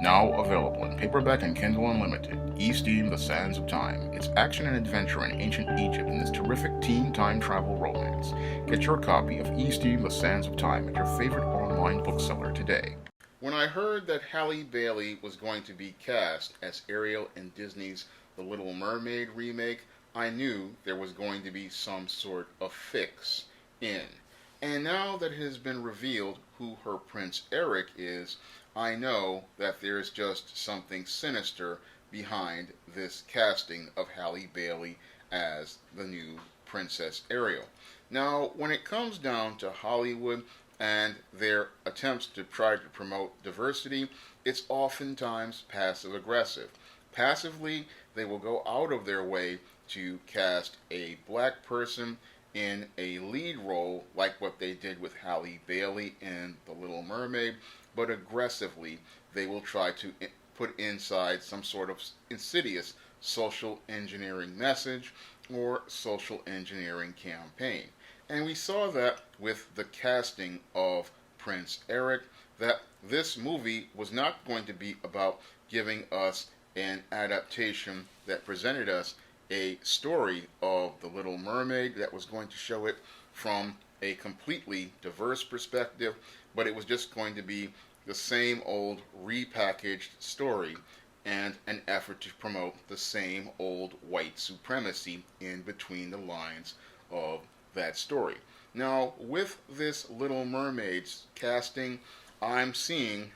Now available in paperback and Kindle Unlimited, E-Steam The Sands of Time. It's action and adventure in ancient Egypt in this terrific teen time travel romance. Get your copy of E-Steam The Sands of Time at your favorite online bookseller today. When I heard that Halle Bailey was going to be cast as Ariel in Disney's The Little Mermaid remake, I knew there was going to be some sort of fix in. And now that it has been revealed who her Prince Eric is, I know that there's just something sinister behind this casting of Halle Bailey as the new Princess Ariel. Now, when it comes down to Hollywood and their attempts to try to promote diversity, it's oftentimes passive aggressive. Passively, they will go out of their way to cast a black person in a lead role like what they did with Halle Bailey in The Little Mermaid, but aggressively they will try to put inside some sort of insidious social engineering message or social engineering campaign. And we saw that with the casting of Prince Eric, that this movie was not going to be about giving us an adaptation that presented us a story of The Little Mermaid that was going to show it from a completely diverse perspective, but it was just going to be the same old repackaged story and an effort to promote the same old white supremacy in between the lines of that story. Now, with this Little Mermaid's casting, I'm seeing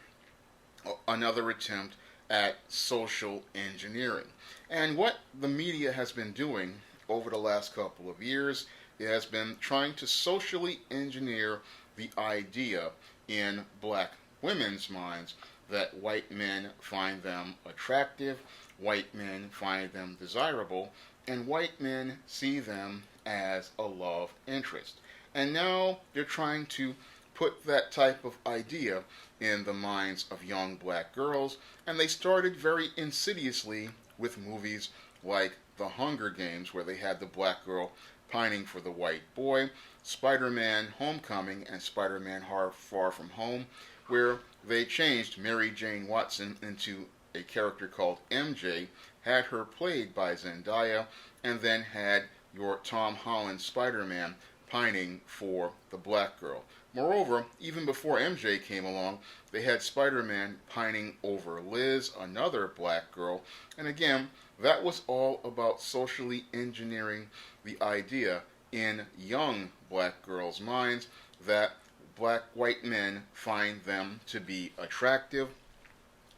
another attempt at social engineering. And what the media has been doing over the last couple of years, it has been trying to socially engineer the idea in black women's minds that white men find them attractive, white men find them desirable, and white men see them as a love interest. And now they're trying to put that type of idea in the minds of young black girls, and they started very insidiously with movies like The Hunger Games, where they had the black girl pining for the white boy, Spider-Man Homecoming, and Spider-Man Far From Home, where they changed Mary Jane Watson into a character called MJ, had her played by Zendaya, and then had your Tom Holland Spider-Man pining for the black girl. Moreover, even before MJ came along, they had Spider-Man pining over Liz, another black girl, and again, that was all about socially engineering the idea in young black girls' minds that white men find them to be attractive,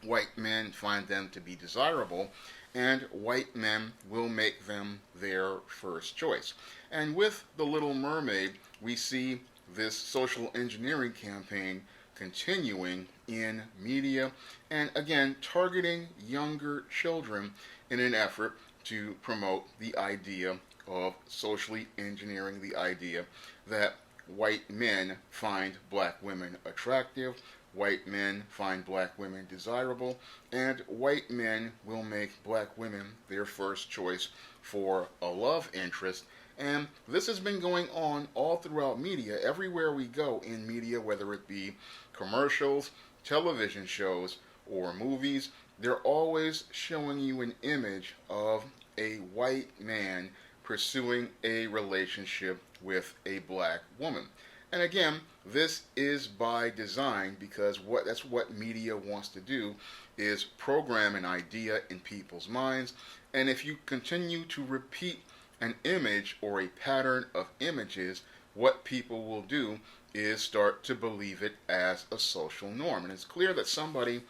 white men find them to be desirable, and white men will make them their first choice. And with The Little Mermaid, we see this social engineering campaign continuing in media and again targeting younger children in an effort to promote the idea of socially engineering the idea that white men find black women attractive, white men find black women desirable, and white men will make black women their first choice for a love interest. And this has been going on all throughout media, everywhere we go in media, whether it be commercials, television shows, or movies. They're always showing you an image of a white man pursuing a relationship with a black woman. And again, this is by design because that's what media wants to do is program an idea in people's minds. And if you continue to repeat an image or a pattern of images, what people will do is start to believe it as a social norm. And it's clear that somebody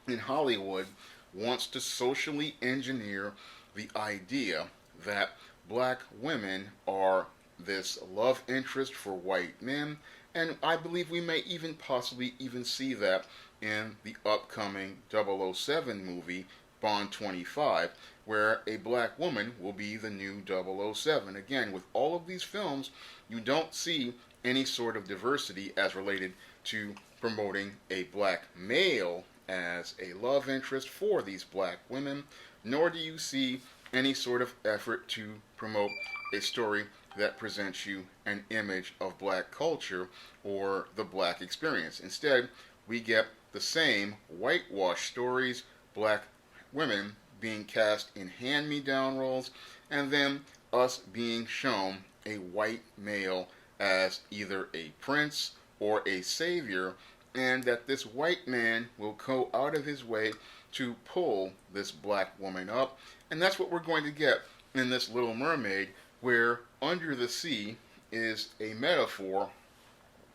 in Hollywood wants to socially engineer the idea that black women are this love interest for white men, and I believe we may even possibly even see that in the upcoming 007 movie, Bond 25, where a black woman will be the new 007. Again, with all of these films, you don't see any sort of diversity as related to promoting a black male as a love interest for these black women, nor do you see any sort of effort to promote a story that presents you an image of black culture or the black experience. Instead, we get the same whitewash stories, black women being cast in hand-me-down roles, and then us being shown a white male as either a prince or a savior, and that this white man will go out of his way to pull this black woman up. And that's what we're going to get in this Little Mermaid, where under the sea is a metaphor,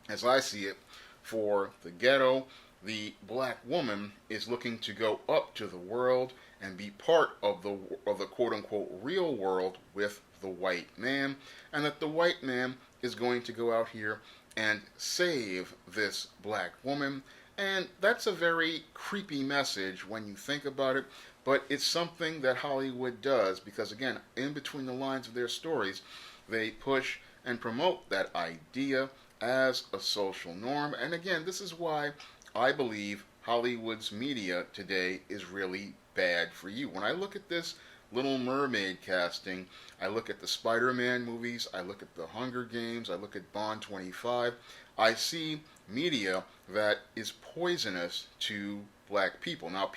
as I see it, for the ghetto. The black woman is looking to go up to the world and be part of the quote unquote real world with the white man, and that the white man is going to go out here and save this black woman. And that's a very creepy message when you think about it, but it's something that Hollywood does because, again, in between the lines of their stories, they push and promote that idea as a social norm. And again, this is why I believe Hollywood's media today is really bad for you. When I look at this Little Mermaid casting, I look at the Spider-Man movies, I look at the Hunger Games, I look at Bond 25, I see media that is poisonous to black people. Now,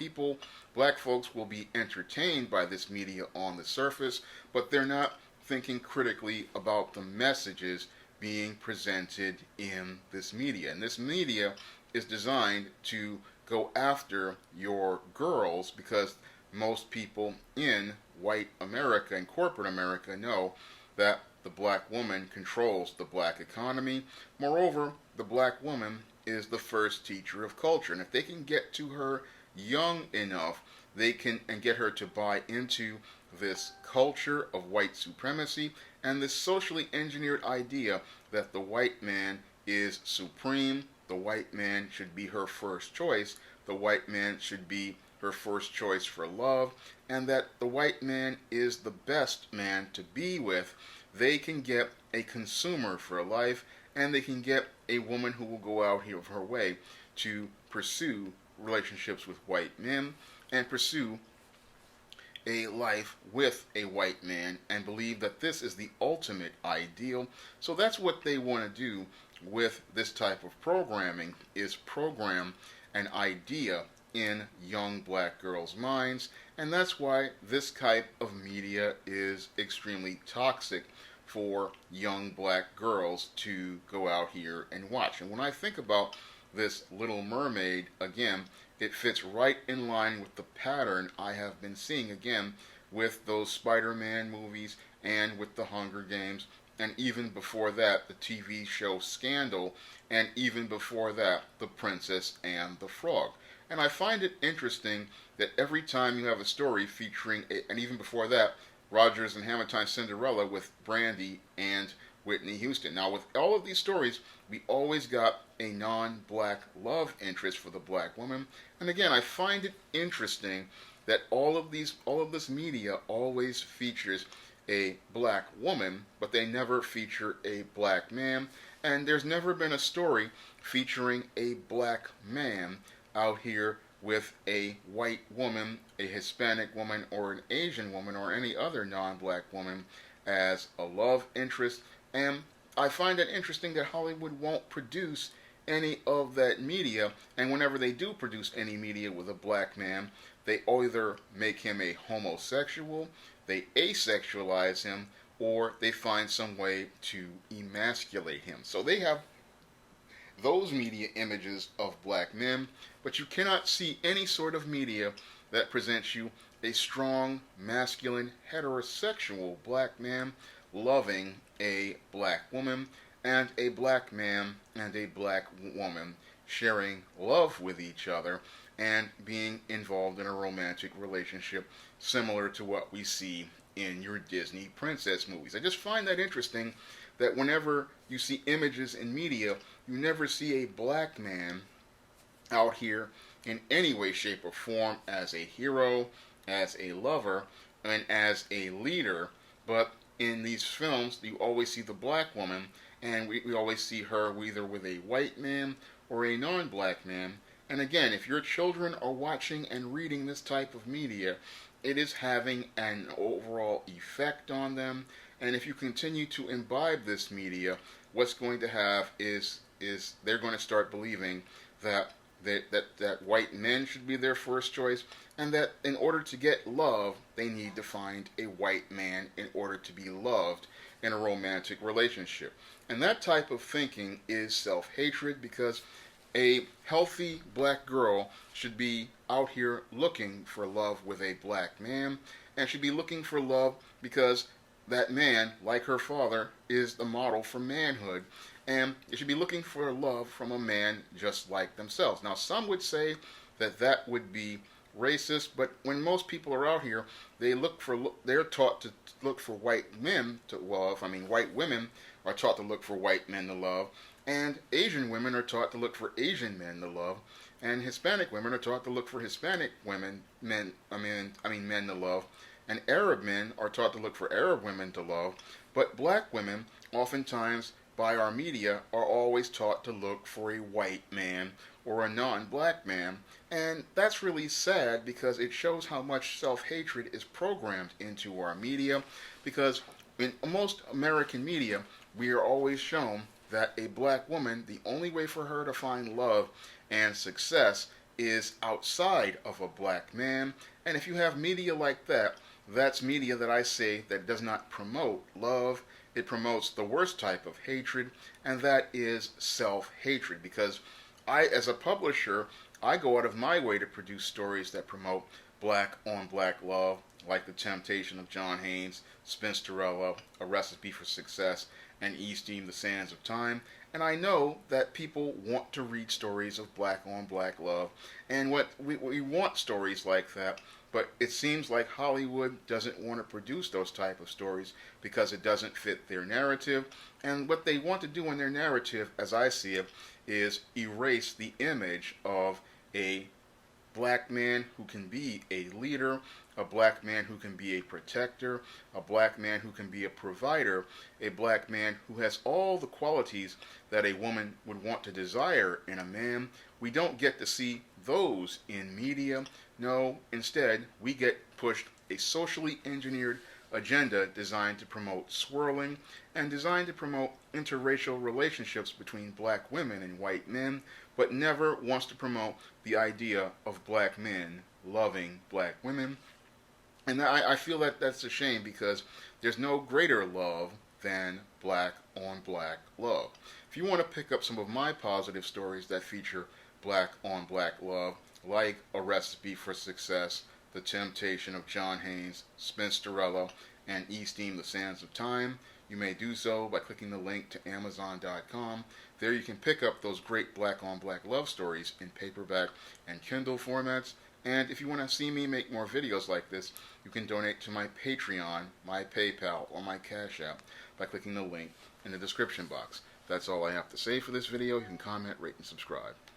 black folks will be entertained by this media on the surface, but they're not thinking critically about the messages being presented in this media. And this media is designed to go after your girls because most people in white America and corporate America know that the black woman controls the black economy. Moreover, the black woman is the first teacher of culture. And if they can get to her young enough, they can and get her to buy into this culture of white supremacy and this socially engineered idea that the white man is supreme, the white man should be her first choice, the white man should be her first choice for love, and that the white man is the best man to be with. They can get a consumer for life, and they can get a woman who will go out here of her way to pursue relationships with white men and pursue a life with a white man and believe that this is the ultimate ideal. So that's what they want to do with this type of programming, is program an idea in young black girls' minds, and that's why this type of media is extremely toxic for young black girls to go out here and watch. And when I think about this Little Mermaid, again, it fits right in line with the pattern I have been seeing, again, with those Spider-Man movies and with the Hunger Games, and even before that, the TV show Scandal, and even before that, The Princess and the Frog. And I find it interesting that every time you have a story featuring, and even before that, Rodgers and Hammertine's Cinderella with Brandy and Whitney Houston. Now, with all of these stories, we always got a non-black love interest for the black woman. And again, I find it interesting that all of this media always features a black woman, but they never feature a black man. And there's never been a story featuring a black man out here with a white woman, a Hispanic woman, or an Asian woman, or any other non-black woman as a love interest. And I find it interesting that Hollywood won't produce any of that media, and whenever they do produce any media with a black man, they either make him a homosexual, they asexualize him, or they find some way to emasculate him. So they have those media images of black men, but you cannot see any sort of media that presents you a strong, masculine, heterosexual black man loving a black woman, and a black man and a black woman sharing love with each other and being involved in a romantic relationship similar to what we see in your Disney princess movies. I just find that interesting that whenever you see images in media, you never see a black man out here in any way, shape, or form as a hero, as a lover, and as a leader. But in these films, you always see the black woman, and we always see her either with a white man or a non-black man. And again, if your children are watching and reading this type of media, it is having an overall effect on them. And if you continue to imbibe this media, what's going to have is they're going to start believing that that white men should be their first choice, and that in order to get love, they need to find a white man in order to be loved in a romantic relationship. And that type of thinking is self-hatred, because a healthy black girl should be out here looking for love with a black man, and should be looking for love because that man, like her father, is the model for manhood, and they should be looking for love from a man just like themselves. Now, some would say that that would be racist, but when most people are out here, they're taught to look for white men to love. I mean, white women are taught to look for white men to love, and Asian women are taught to look for Asian men to love, and Hispanic women are taught to look for Hispanic men to love, and Arab men are taught to look for Arab women to love, but black women, oftentimes by our media, are always taught to look for a white man or a non-black man, and that's really sad because it shows how much self-hatred is programmed into our media, because in most American media, we are always shown that a black woman, the only way for her to find love and success is outside of a black man. And if you have media like that, that's media that I say that does not promote love. It promotes the worst type of hatred, and that is self-hatred. Because I, as a publisher, I go out of my way to produce stories that promote black on black love, like The Temptation of John Haynes, Spinsterella, A Recipe for Success, and Esteem, The Sands of Time. And I know that people want to read stories of black on black love, and we want stories like that, but it seems like Hollywood doesn't want to produce those type of stories because it doesn't fit their narrative. And what they want to do in their narrative, as I see it, is erase the image of a black man who can be a leader, a black man who can be a protector, a black man who can be a provider, a black man who has all the qualities that a woman would want to desire in a man. We don't get to see those in media. No, instead, we get pushed a socially engineered agenda designed to promote swirling and designed to promote interracial relationships between black women and white men, but never wants to promote the idea of black men loving black women. And I feel that that's a shame, because there's no greater love than black on black love. If you want to pick up some of my positive stories that feature black on black love, like A Recipe for Success, The Temptation of John Haynes, Spinsterella, and Esteem, The Sands of Time, you may do so by clicking the link to Amazon.com. There you can pick up those great black on black love stories in paperback and Kindle formats. And if you want to see me make more videos like this, you can donate to my Patreon, my PayPal, or my Cash App by clicking the link in the description box. That's all I have to say for this video. You can comment, rate, and subscribe.